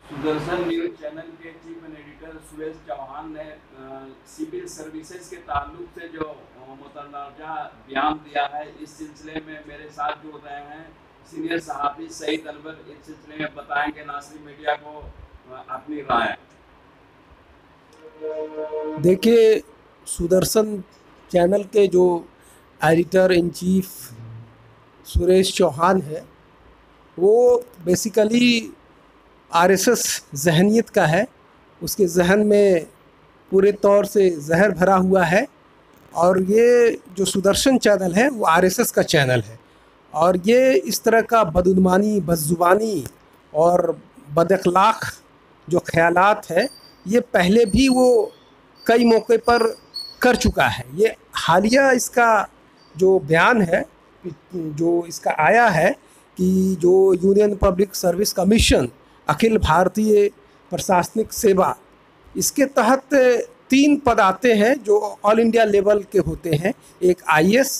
Sudarshan news channel के chief editor Suresh Chauhan ने civil services के ताल्लुक से जो मुतनाज़ा बयान दिया है, इस सिलसिले में मेरे साथ जुड़ रहे हैं सीनियर सहाफ़ी सईद अनवर। इस सिलसिले में बताएंगे नाज़रीन मीडिया को अपनी राय। देखिए, सुदर्शन चैनल के जो editor in chief Suresh Chauhan है, वो बेसिकली आरएसएस जहनीत का है। उसके जहन में पूरे तौर से जहर भरा हुआ है और ये जो सुदर्शन चैनल है वो आरएसएस का चैनल है। और ये इस तरह का बदउनवानी, बदजुबानी और बदअखलाक जो ख़यालात है, ये पहले भी वो कई मौके पर कर चुका है। ये हालिया इसका जो बयान है, जो इसका आया है कि जो union public service commission, Akhil Bharatiya प्रशासनिक सेवा, इसके तहत 3 पद आते हैं जो ऑल इंडिया लेवल के होते हैं। एक आईएएस,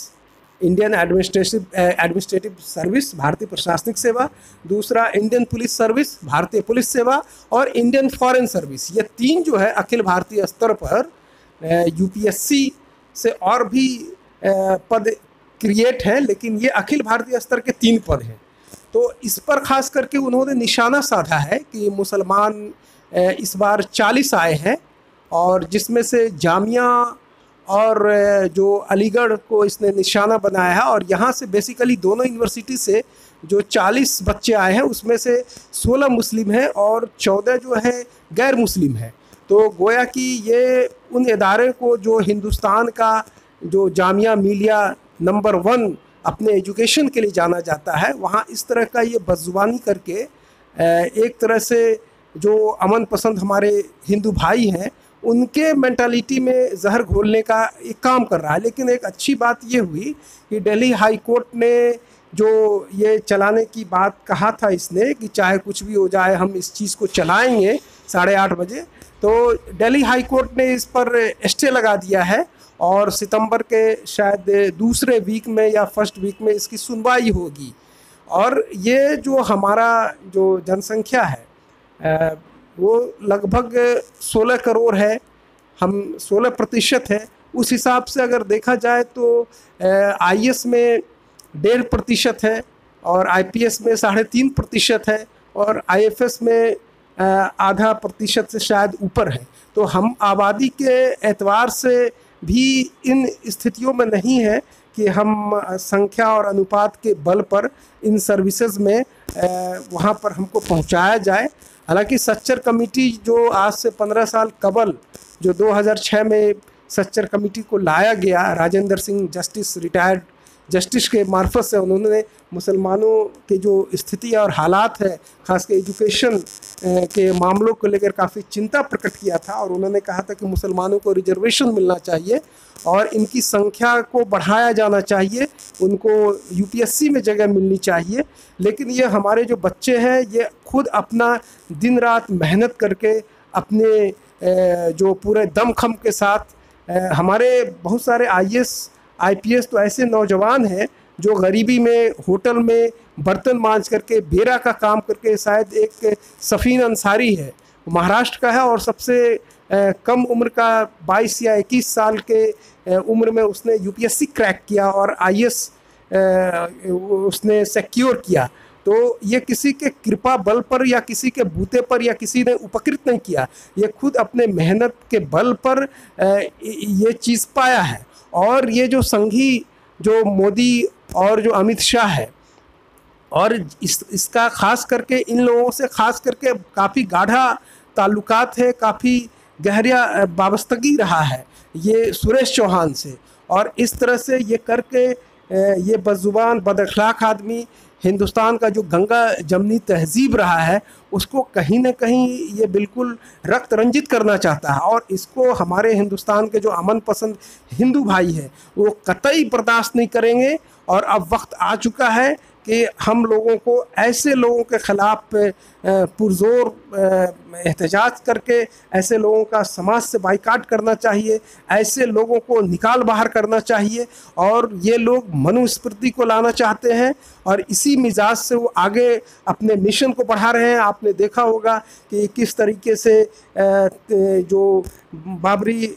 इंडियन एडमिनिस्ट्रेटिव सर्विस, भारतीय प्रशासनिक सेवा, दूसरा इंडियन पुलिस सर्विस, भारतीय पुलिस सेवा, और इंडियन फॉरेन सर्विस। ये 3 जो है अखिल भारतीय स्तर पर यूपीएससी से और भी पद क्रिएट हैं, लेकिन ये अखिल भारतीय स्तर के 3 पद हैं। तो इस पर ख़ास करके उन्होंने निशाना साधा है कि मुसलमान इस बार 40 आए हैं, और जिसमें से जामिया और जो अलीगढ़ को इसने निशाना बनाया है। और यहाँ से बेसिकली दोनों यूनिवर्सिटी से जो 40 बच्चे आए हैं, उसमें से 16 मुस्लिम हैं और 14 जो है गैर मुस्लिम हैं। तो गोया कि ये उन इदारे को जो हिंदुस्तान का जो जामिया मिलिया नंबर 1 अपने एजुकेशन के लिए जाना जाता है, वहाँ इस तरह का ये बदजुबानी करके एक तरह से जो अमन पसंद हमारे हिंदू भाई हैं, उनके मेंटालिटी में जहर घोलने का एक काम कर रहा है। लेकिन एक अच्छी बात ये हुई कि दिल्ली हाई कोर्ट ने जो ये चलाने की बात कहा था इसने कि चाहे कुछ भी हो जाए हम इस चीज़ को चलाएंगे 8:30 बजे, तो दिल्ली हाई कोर्ट ने इस पर स्टे लगा दिया है और सितंबर के शायद दूसरे वीक में या फर्स्ट वीक में इसकी सुनवाई होगी। और ये जो हमारा जो जनसंख्या है वो लगभग 16 करोड़ है, हम 16% है। उस हिसाब से अगर देखा जाए तो आईएएस में 1.5% है और आईपीएस में 3.5% है और आईएफएस में आधा प्रतिशत से शायद ऊपर है। तो हम आबादी के एतबार से भी इन स्थितियों में नहीं है कि हम संख्या और अनुपात के बल पर इन सर्विसेज में वहाँ पर हमको पहुँचाया जाए। हालांकि सच्चर कमेटी जो आज से 15 साल कबल जो 2006 में सच्चर कमेटी को लाया गया, Rajendra Singh justice, retired justice के मार्फत से, उन्होंने मुसलमानों के जो स्थिति और हालात है, ख़ासकर एजुकेशन के मामलों को लेकर काफ़ी चिंता प्रकट किया था। और उन्होंने कहा था कि मुसलमानों को रिजर्वेशन मिलना चाहिए और इनकी संख्या को बढ़ाया जाना चाहिए, उनको यूपीएससी में जगह मिलनी चाहिए। लेकिन ये हमारे जो बच्चे हैं, ये खुद अपना दिन रात मेहनत करके अपने जो पूरे दमखम के साथ हमारे बहुत सारे आईएएस आईपीएस तो ऐसे नौजवान हैं जो गरीबी में होटल में बर्तन मांज करके, बेरा का काम करके, शायद एक सफ़ीन अंसारी है, महाराष्ट्र का है और सबसे कम उम्र का 22 या 21 साल के उम्र में उसने यूपीएससी क्रैक किया और आईएएस उसने सिक्योर किया। तो ये किसी के कृपा बल पर या किसी के बूते पर या किसी ने उपकृत नहीं किया, ये खुद अपने मेहनत के बल पर ये चीज़ पाया है। और ये जो संघी जो मोदी और जो अमित शाह है, और इसका ख़ास करके इन लोगों से ख़ास करके काफ़ी गाढ़ा ताल्लुकात है, काफ़ी गहरा वाबस्तगी रहा है ये सुरेश चौहान से। और इस तरह से ये करके ये बदजुबान, बदअखलाक आदमी हिंदुस्तान का जो गंगा जमनी तहजीब रहा है उसको कहीं ना कहीं ये बिल्कुल रक्त रंजित करना चाहता है। और इसको हमारे हिंदुस्तान के जो अमन पसंद हिंदू भाई हैं वो कतई बर्दाश्त नहीं करेंगे। और अब वक्त आ चुका है कि हम लोगों को ऐसे लोगों के ख़िलाफ़ पुरज़ोर एहतजाज करके ऐसे लोगों का समाज से बाइकाट करना चाहिए, ऐसे लोगों को निकाल बाहर करना चाहिए। और ये लोग मनुस्मृति को लाना चाहते हैं और इसी मिजाज से वो आगे अपने मिशन को बढ़ा रहे हैं। आपने देखा होगा कि किस तरीके से जो बाबरी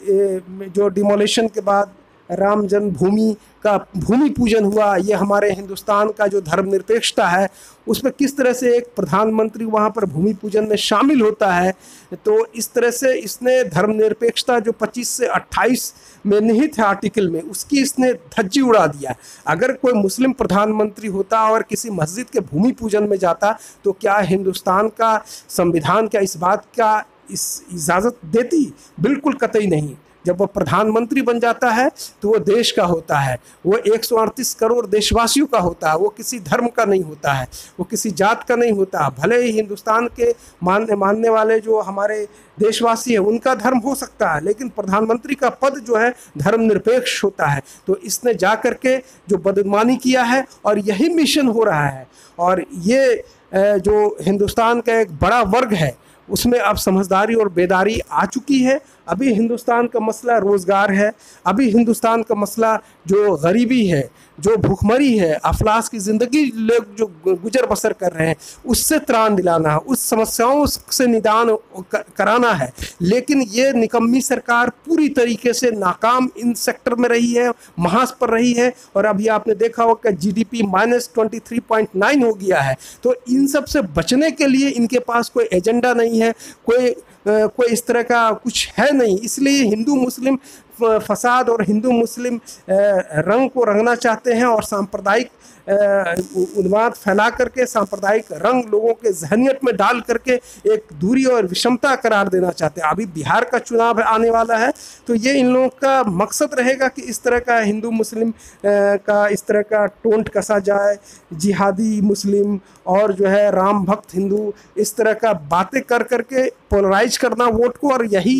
जो डिमोलिशन के बाद राम जन्मभूमि का भूमि पूजन हुआ, ये हमारे हिंदुस्तान का जो धर्मनिरपेक्षता है उस पर किस तरह से एक प्रधानमंत्री वहाँ पर भूमि पूजन में शामिल होता है। तो इस तरह से इसने धर्मनिरपेक्षता जो 25 से 28 में निहित है आर्टिकल में, उसकी इसने धज्जी उड़ा दिया। अगर कोई मुस्लिम प्रधानमंत्री होता और किसी मस्जिद के भूमि पूजन में जाता तो क्या हिंदुस्तान का संविधान क्या इस बात का इजाज़त देती? बिल्कुल कतई नहीं। जब वो प्रधानमंत्री बन जाता है तो वो देश का होता है, वो 138 करोड़ देशवासियों का होता है, वो किसी धर्म का नहीं होता है, वो किसी जात का नहीं होता। भले ही हिंदुस्तान के मानने वाले जो हमारे देशवासी हैं उनका धर्म हो सकता है, लेकिन प्रधानमंत्री का पद जो है धर्मनिरपेक्ष होता है। तो इसने जा कर के जो बदनामी किया है और यही मिशन हो रहा है। और ये जो हिंदुस्तान का एक बड़ा वर्ग है उसमें अब समझदारी और बेदारी आ चुकी है। अभी हिंदुस्तान का मसला रोज़गार है, अभी हिंदुस्तान का मसला जो गरीबी है, जो भूखमरी है, अफलास की ज़िंदगी लोग जो गुजर बसर कर रहे हैं, उससे त्राण दिलाना है, उस समस्याओं से निदान कराना है। लेकिन ये निकम्मी सरकार पूरी तरीके से नाकाम इन सेक्टर में रही है, महाज पर रही है। और अभी आपने देखा होगा कि GDP -23.9 हो गया है। तो इन सब से बचने के लिए इनके पास कोई एजेंडा नहीं है, कोई इस तरह का कुछ है नहीं। इसलिए हिंदू मुस्लिम फसाद और हिंदू मुस्लिम रंग को रंगना चाहते हैं और सांप्रदायिक उन्माद फैला करके सांप्रदायिक रंग लोगों के जहनियत में डाल करके एक दूरी और विषमता करार देना चाहते हैं। अभी बिहार का चुनाव आने वाला है, तो ये इन लोगों का मकसद रहेगा कि इस तरह का हिंदू मुस्लिम का इस तरह का टोंट कसा जाए, जिहादी मुस्लिम और जो है राम भक्त हिंदू, इस तरह का बातें कर करके पोलराइज करना वोट को। और यही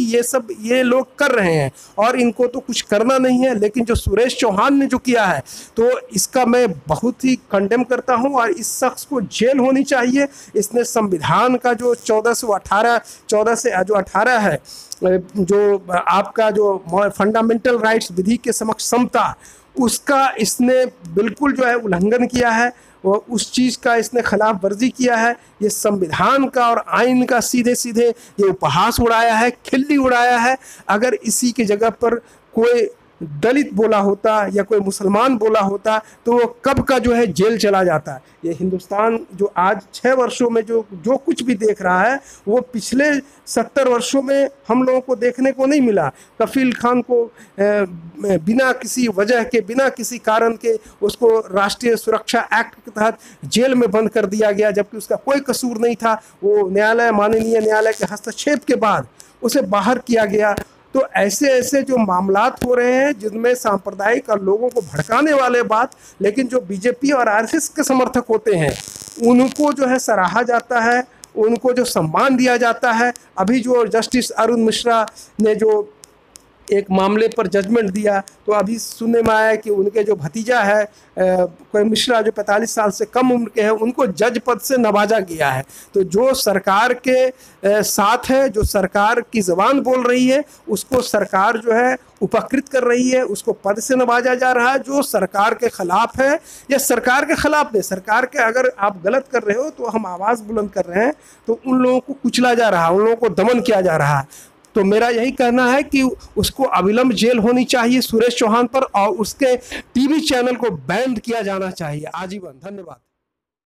ये लोग कर रहे हैं और इनको तो कुछ करना नहीं है। लेकिन जो सुरेश चौहान ने जो किया है तो इसका मैं बहुत ही कंडेम करता हूं और इस शख्स को जेल होनी चाहिए। इसने संविधान का जो 14 से जो 18 है, जो आपका जो फंडामेंटल राइट्स विधि के समक्ष समता, उसका इसने बिल्कुल जो है उल्लंघन किया है। वो उस चीज़ का इसने खिलाफ वर्जी किया है। ये संविधान का और आइन का सीधे सीधे ये उपहास उड़ाया है, खिल्ली उड़ाया है। अगर इसी की जगह पर कोई दलित बोला होता या कोई मुसलमान बोला होता तो वो कब का जो है जेल चला जाता। ये हिंदुस्तान जो आज 6 वर्षों में जो कुछ भी देख रहा है वो पिछले 70 वर्षों में हम लोगों को देखने को नहीं मिला। कफील खान को बिना किसी वजह के, बिना किसी कारण के उसको राष्ट्रीय सुरक्षा एक्ट के तहत जेल में बंद कर दिया गया, जबकि उसका कोई कसूर नहीं था। वो माननीय न्यायालय के हस्तक्षेप के बाद उसे बाहर किया गया। तो ऐसे जो मामलात हो रहे हैं जिनमें सांप्रदायिक और लोगों को भड़काने वाले बात, लेकिन जो बीजेपी और आरएसएस के समर्थक होते हैं उनको जो है सराहा जाता है, उनको जो सम्मान दिया जाता है। अभी जो जस्टिस अरुण मिश्रा ने जो एक मामले पर जजमेंट दिया तो अभी सुनने में आया कि उनके जो भतीजा है कोई मिश्रा जो 45 साल से कम उम्र के हैं, उनको जज पद से नवाजा गया है। तो जो सरकार के साथ है, जो सरकार की ज़बान बोल रही है, उसको सरकार जो है उपकृत कर रही है, उसको पद से नवाजा जा रहा है। जो सरकार के ख़िलाफ़ है या सरकार के ख़िलाफ़ नहीं, सरकार के अगर आप गलत कर रहे हो तो हम आवाज़ बुलंद कर रहे हैं, तो उन लोगों को कुचला जा रहा है, उन लोगों को दमन किया जा रहा है। तो मेरा यही कहना है कि उसको अविलंब जेल होनी चाहिए सुरेश चौहान पर, और उसके टीवी चैनल को बैन किया जाना चाहिए आजीवन। धन्यवाद।